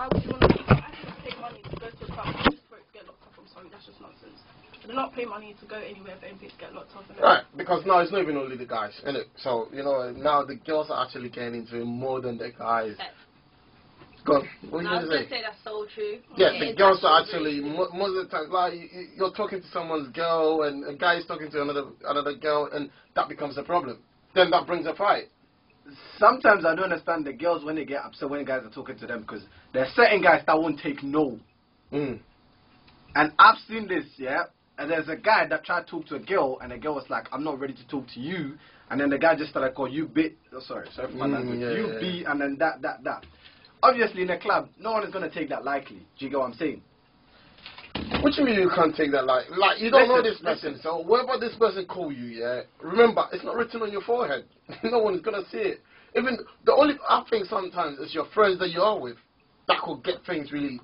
why would you want to pay money to go to a club just for it to get locked up? I'm sorry, that's just nonsense. I do not pay money to go anywhere for anything to get locked up. Right, because now it's not even only the guys, innit? So, you know, now the girls are actually getting into it more than the guys. Go on. What are you going to say? That's so true. Yeah, the girls are actually, most of the time, like, you're talking to someone's girl and a guy is talking to another girl, and that becomes a problem. Then that brings a fight. Sometimes I don't understand the girls when they get upset when the guys are talking to them, because there are certain guys that won't take no. Mm. And I've seen this, yeah? And there's a guy that tried to talk to a girl, and the girl was like, I'm not ready to talk to you. And then the guy just started calling you bit. Oh, sorry for my language. You be, and then that. Obviously, in a club, no one is going to take that lightly. Do you get what I'm saying? What do you mean you can't take that lightly? Like, you don't know this person, so wherever this person call you, yeah, remember, it's not written on your forehead. No one's going to see it. Even, the only, I think sometimes it's your friends that you are with that could get things really,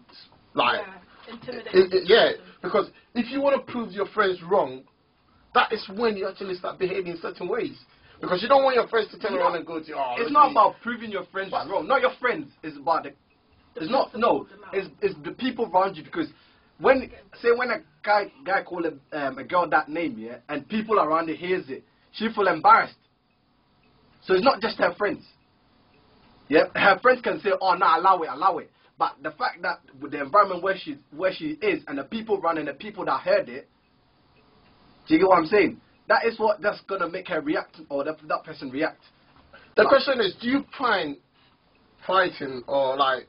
like... Yeah, intimidating. Yeah, because if you want to prove your friends wrong, that is when you actually start behaving in certain ways. Because you don't want your friends to turn around and go to you. Oh, it's not about proving your friends wrong. Not your friends. It's about the. It's not. No. It's the people around you. Because when a guy call a girl that name, yeah, and people around her hears it, she feel embarrassed. So it's not just her friends. Yeah, her friends can say, "Oh, no, allow it." But the fact that with the environment where she is and the people around and the people that heard it, do you get what I'm saying? That is that's gonna make her react, or that person react. The question is, do you find fighting or like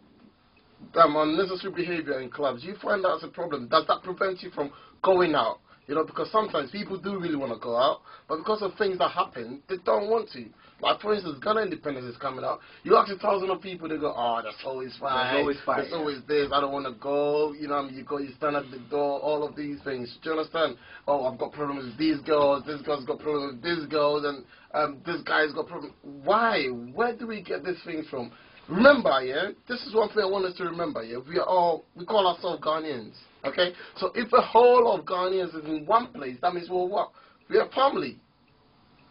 unnecessary behavior in clubs? Do you find that as a problem? Does that prevent you from going out? You know, because sometimes people do really want to go out, but because of things that happen, they don't want to. Like, for instance, Ghana Independence is coming out. You ask 1,000 of people, they go, oh, that's always fine. There's always this. I don't want to go. You know, you stand at the door, all of these things. Do you understand? Oh, I've got problems with these girls. This girl's got problems with these girls, and this guy's got problems. Why? Where do we get these things from? Remember, yeah, this is one thing I want us to remember, yeah, we call ourselves Ghanaians, okay? So if the whole of Ghanaians is in one place, that means we're what? We are family.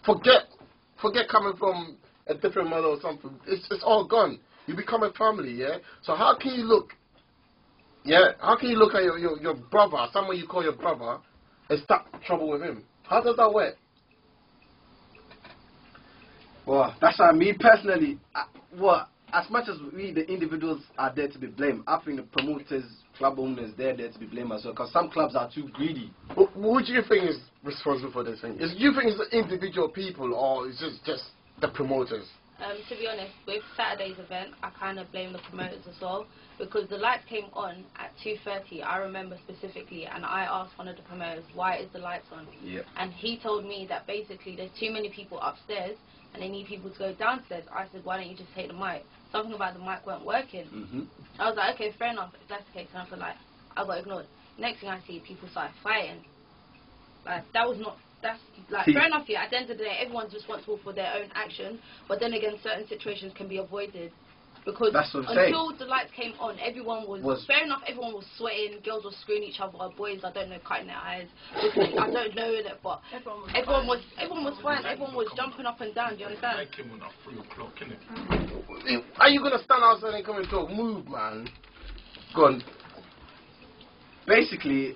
Forget coming from a different mother or something. It's all gone. You become a family, yeah? So how can you look, yeah, how can you look at your brother, someone you call your brother, and start trouble with him? How does that work? Well, that's why me personally, as much as we, the individuals, are there to be blamed, I think the promoters, club owners, they're there to be blamed as well, because some clubs are too greedy. Who do you think is responsible for this thing? Do you think it's the individual people, or is it just the promoters? To be honest, with Saturday's event, I kind of blame the promoters as well, because the lights came on at 2:30, I remember specifically, and I asked one of the promoters, why is the lights on? Yeah. And he told me that basically there's too many people upstairs, and they need people to go downstairs. I said, why don't you just take the mic? Something about the mic weren't working. I was like, okay, fair enough, if that's the case. And I feel like I got ignored. Next thing I see, people started fighting. Like, that's like, fair enough, yeah, at the end of the day, everyone's responsible for their own actions, but then again, certain situations can be avoided. Because until the lights came on, everyone was fair enough, everyone was sweating, girls were screwing each other, boys, I don't know, cutting their eyes, I don't know that, but everyone was fine, everyone was jumping up and down, do you understand? I came on at 3 o'clock, innit? Are you going to stand outside and come and talk? Move, man. Go on. Basically,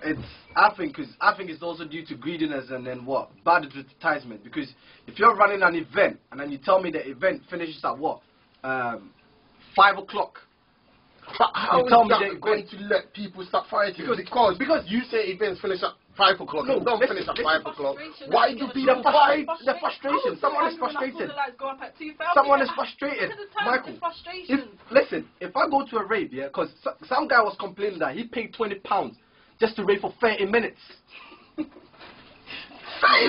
I think it's also due to greediness and then what? Bad advertisement. Because if you're running an event and then you tell me the event finishes at what? 5 o'clock. How is that going to let people start fighting? Because you say events finish at 5 o'clock. No, don't finish at 5 o'clock. Why do people fight? The frustration. Someone is frustrated. Someone is frustrated. Michael, listen, if I go to a rave, yeah, because some guy was complaining that he paid £20 just to rave for 30 minutes. 30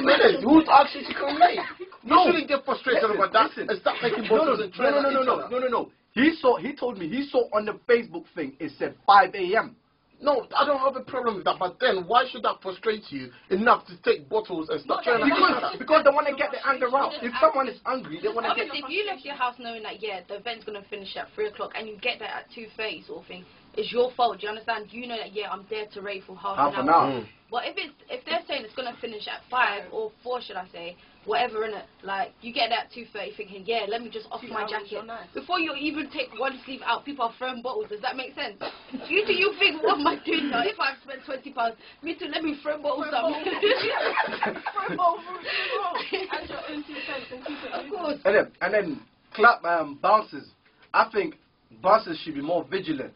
minutes? Who's asked you to come late? You shouldn't get frustrated about that and start taking bottles and trying No. He told me he saw on the Facebook thing it said 5 a.m. No, I don't have a problem with that, but then why should that frustrate you enough to take bottles and start trying to... Because they want to get the anger out. If someone is angry, they want to get... Obviously, if you left your house knowing that, yeah, the event's going to finish at 3 o'clock and you get there at 2:30 sort of thing, it's your fault. Do you understand? You know that, yeah, I'm there to rave for half Half an an hour. hour. But if they're saying it's gonna finish at 5 or 4, should I say, whatever, innit? Like, you get there at 2:30 thinking, yeah, let me just off 2 my hours, jacket. you're nice. Before you even take one sleeve out, people are throwing bottles. Does that make sense? You think, what am I doing now? If I've spent £20, me too, let me throw bottles down. For a bowl, and your own 2 cents and keep it Of moving. course. And then club bouncers. I think bouncers should be more vigilant.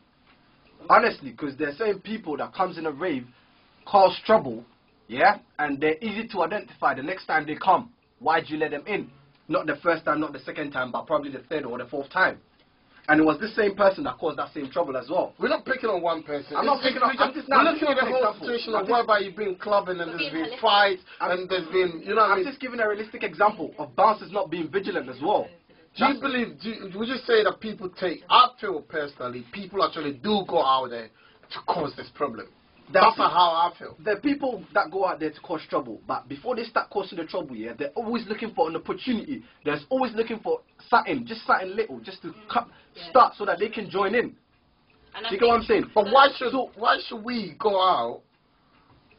Honestly, because there's certain people that comes in a rave, cause trouble, yeah, and they're easy to identify the next time they come. Why'd you let them in? Not the first time, not the second time, but probably the third or the fourth time. And it was this same person that caused that same trouble as well. We're not picking on one person. I'm not picking on. I'm just We're now looking at the giving whole an example. situation of whereby you've been clubbing and there's been fights and there's been, you know what I I'm mean? just giving a realistic example of bouncers not being vigilant as well. Do you believe, would you say that people take, I feel personally, people actually do go out there to cause this problem? That's how I feel. The people that go out there to cause trouble, but before they start causing the trouble, yeah, they're always looking for an opportunity. They're always looking for something, just something little, just to start so that they can join in. And Do you get what I'm saying? But why should we go out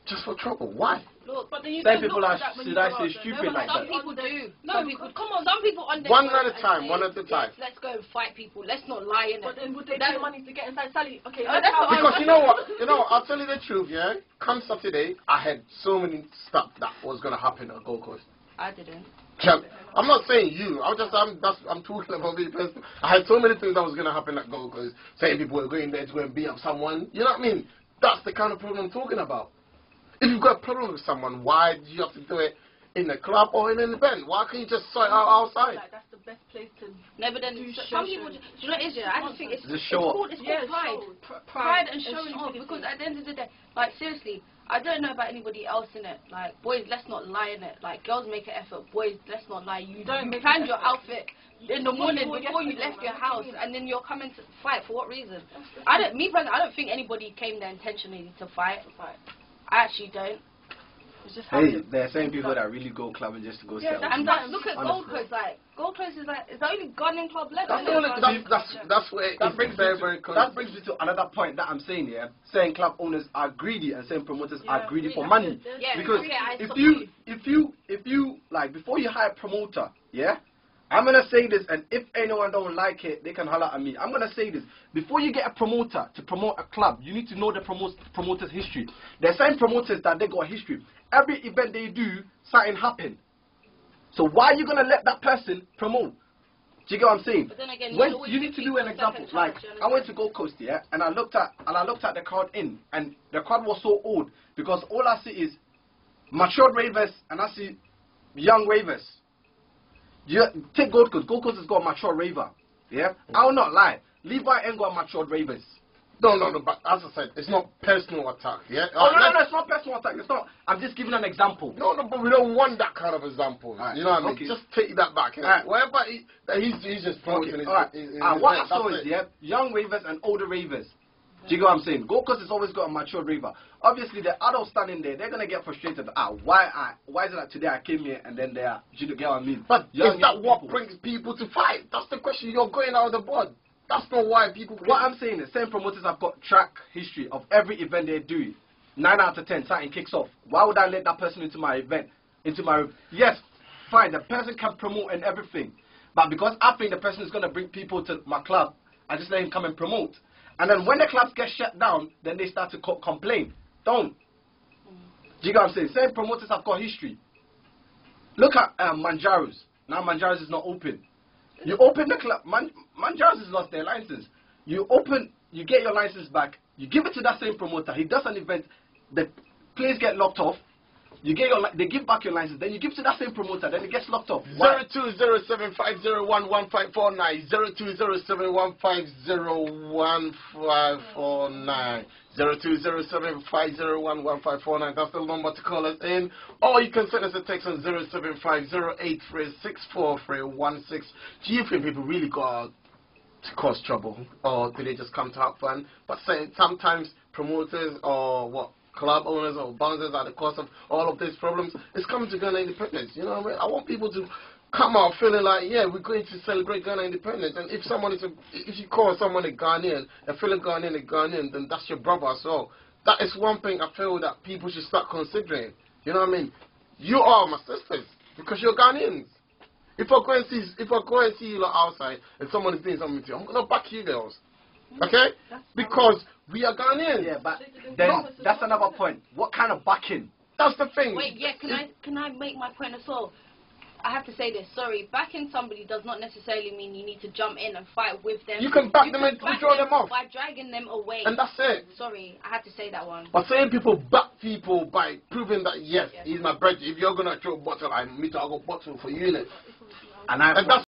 just for trouble? Why? Look, But then you Some can people look are, at that when should you I go say, out there. stupid No, like some that. people do. No, Some people, come on. Some people on their One go at a and time, say, one at a time. Yes, let's go and fight people. Let's not lie in it. But then would they That- pay money to get inside Sally? Okay, Oh, that's what Because you know what? I'll tell you the truth, yeah? Come Saturday, I had so many stuff that was going to happen at Gold Coast. I didn't. I'm not saying you. I'm talking about me personally. I had so many things that was going to happen at Gold Coast. Saying people were going there to go and beat up someone. You know what I mean? That's the kind of problem I'm talking about. If you've got a problem with someone, why do you have to do it in a club or in an event? Why can't you just sort it out outside? Like, that's the best place to. No, but then Do some show. people, do you know what it is? Yeah? I just think it's Just show off. called pride. show. Pride and showing show off, because at the end of the day, like, seriously, I don't know about anybody else in it. Like, boys, let's not lie in it. Like, girls make an effort. Boys, let's not lie. You Make planned an your effort. outfit in the morning Before before you yesterday, left your man. house, and then you're coming to fight for what reason? I don't think anybody came there intentionally to fight. I actually don't. It's just Hey, happening. there are some people that really go clubbing just to go Yeah, sell. that's And right. look at Honestly. Gold Coast. Like, Gold Coast is the only gunning club left. That's isn't the it? only, that's where That it's brings, very, me very to, close. that brings me to another point that I'm saying here. Saying club owners are greedy and saying promoters are Yeah, greedy for yeah, money. Yeah, Because okay, I if stop you like, before you hire a promoter, yeah, I'm gonna say this, and if anyone don't like it, they can holler at me. I'm gonna say this: before you get a promoter to promote a club, you need to know the promoter's history. There's some promoters that they got a history. Every event they do, something happen. So why are you gonna let that person promote? Do you get what I'm saying? But then again, When always you give need to people do an a example. second Like, chance, you I went understand? to Gold Coast, yeah, and I looked at the crowd and the crowd was so old because all I see is matured ravers and I see young ravers. You take Gold Coast. Gold Coast has got a mature raver. Yeah, I will not lie. Levi ain't got matured ravers. No, but as I said, it's not personal attack, yeah? Oh no, it's not personal attack. It's not. I'm just giving an example. No, but we don't want that kind of example. Alright, You know what I mean? okay. Just take that back. Alright. Wherever he's just promoting Okay, his, alright. his What I event, saw that's is, it. yeah, young ravers and older ravers. Do you get what I'm saying? Gold Coast has always got a mature raver. Obviously, the adults standing there, they're gonna get frustrated. Why is it that today I came here and then they are? Do you get what I mean? But Young is that what people. brings people to fight? That's the question. You're going out of the board. That's not why people. What I'm saying is, same promoters have got track history of every event they do. 9 out of 10, something kicks off. Why would I let that person into my event? Yes, fine, the person can promote and everything. But because I think the person is going to bring people to my club, I just let him come and promote. And then when the clubs get shut down, then they start to complain. Don't. Do you get what I'm saying? Same promoters have got history. Look at Manjaro's. Now Manjaro's is not open. You open the club. Manjaro's has lost their license. You get your license back. You give it to that same promoter. He does an event. The place get locked off. You get they give back your license. Then you give to that same promoter. Then it gets locked off. Why? 0207501154 0207501549 0207501549. That's the number to call us in. Or you can send us a text on 075083643116. Do you think people really go out to cause trouble, or do they just come to have fun? But sometimes promoters or club owners or bouncers are the cause of all of these problems. It's coming to Ghana independence. You know what I mean? I want people to come out feeling like, yeah, we're going to celebrate Ghana independence. And if someone if you call someone a Ghanaian and feeling Ghanaian, then that's your brother as well. That is one thing I feel that people should start considering. You know what I mean? You are my sisters because you're Ghanaians. If I go and see you like outside and someone is doing something to you, I'm gonna back you girls. Okay? Because we are Ghanaians. Yeah, but then that's another point. What kind of backing? That's the thing. Wait, yeah, can I make my point as well? I have to say this, sorry, backing somebody does not necessarily mean you need to jump in and fight with them. You can back them and draw them off. By dragging them away. And that's it. Sorry, I had to say that one. But saying people back people by proving that, yes, he's my brother. If you're going to throw a bottle, I'll go bottle for you, innit? And that's